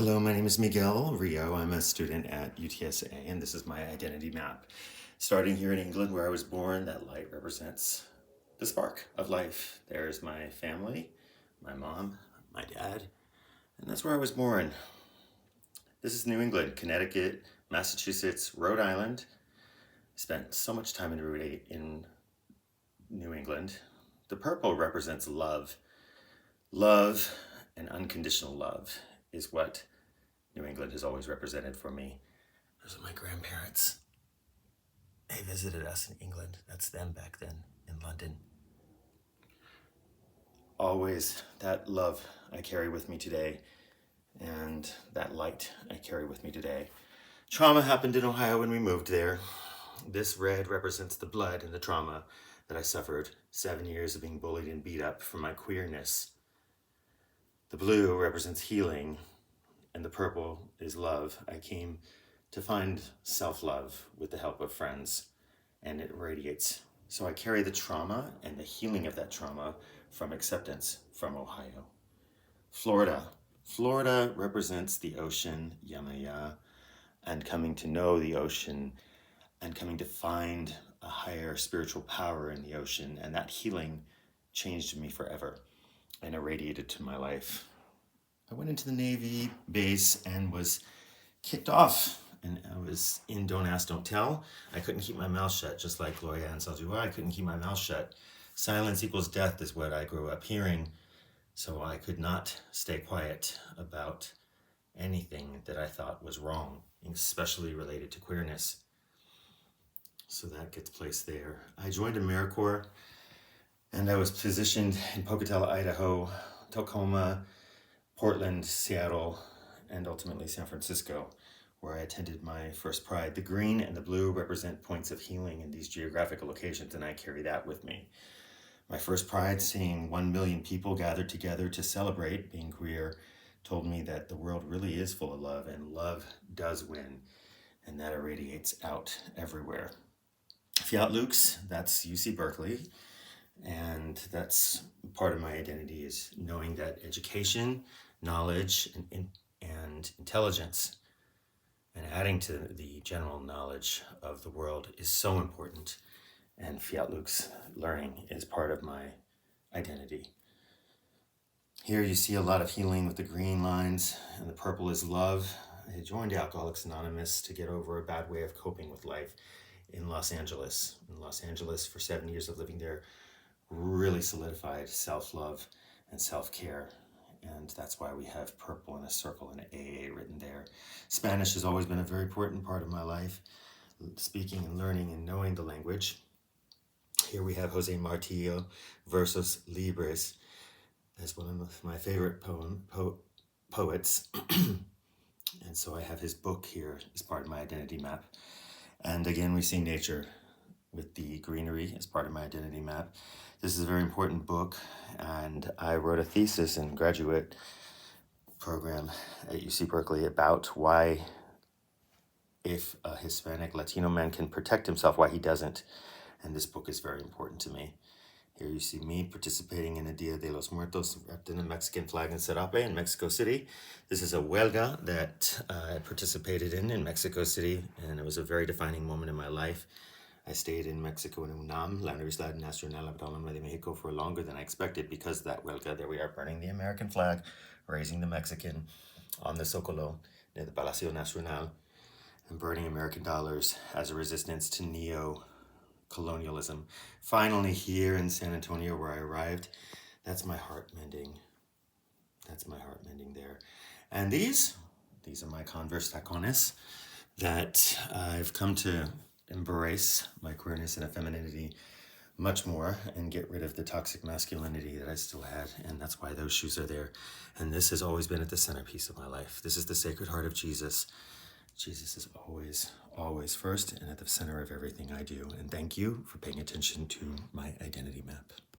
Hello, my name is Miguel Rio. I'm a student at UTSA, and this is my identity map. Starting here in England, where I was born, that light represents the spark of life. There's my family, my mom, my dad, and that's where I was born. This is New England, Connecticut, Massachusetts, Rhode Island. Spent so much time in New England. The purple represents love. Love and unconditional love is what New England has always represented for me. Those are my grandparents. They visited us in England. That's them back then in London. Always that love I carry with me today, and that light I carry with me today. Trauma happened in Ohio when we moved there. This red represents the blood and the trauma that I suffered, 7 years of being bullied and beat up for my queerness. The blue represents healing, and the purple is love. I came to find self-love with the help of friends, and it radiates. So I carry the trauma and the healing of that trauma from acceptance from Ohio. Florida. Florida represents the ocean, Yamaya, and coming to know the ocean and coming to find a higher spiritual power in the ocean. And that healing changed me forever and irradiated to my life. I went into the Navy base and was kicked off. And I was in Don't Ask, Don't Tell. I couldn't keep my mouth shut, just like Gloria and Saljiwa. I couldn't keep my mouth shut. Silence equals death is what I grew up hearing. So I could not stay quiet about anything that I thought was wrong, especially related to queerness. So that gets placed there. I joined AmeriCorps, and I was positioned in Pocatello, Idaho, Tacoma, Portland, Seattle, and ultimately San Francisco, where I attended my first Pride. The green and the blue represent points of healing in these geographical locations, and I carry that with me. My first Pride, seeing 1 million people gathered together to celebrate being queer, told me that the world really is full of love, and love does win, and that irradiates out everywhere. Fiat Lux, that's UC Berkeley, and that's part of my identity is knowing that education, knowledge, and intelligence and adding to the general knowledge of the world is so important. And Fiat Lux learning is part of my identity. Here you see a lot of healing with the green lines, and the purple is love. I joined Alcoholics Anonymous to get over a bad way of coping with life in Los Angeles. In Los Angeles, for 7 years of living there, really solidified self-love and self-care. And that's why we have purple in a circle and AA written there. Spanish has always been a very important part of my life, speaking and learning and knowing the language. Here we have Jose Martillo, Versos Libres, as one of my favorite poets. And so I have his book here as part of my identity map. And again, we see nature with the greenery as part of my identity map. This is a very important book, and I wrote a thesis in graduate program at UC Berkeley about why, if a Hispanic Latino man can protect himself, why he doesn't. And this book is very important to me. Here you see me participating in a Dia de los Muertos wrapped in a Mexican flag in Serape in Mexico City. This is a huelga that I participated in Mexico City, and it was a very defining moment in my life. I stayed in Mexico in UNAM, La Universidad Nacional Autónoma de Mexico, for longer than I expected because of that huelga. There we are burning the American flag, raising the Mexican on the Zocalo near the Palacio Nacional, and burning American dollars as a resistance to neo-colonialism. Finally here in San Antonio where I arrived, that's my heart mending. That's my heart mending there. And these are my Converse tacones that I've come to embrace my queerness and femininity much more and get rid of the toxic masculinity that I still had. And that's why those shoes are there. And this has always been at the centerpiece of my life. This is the Sacred Heart of Jesus. Jesus is always, always first and at the center of everything I do. And thank you for paying attention to my identity map.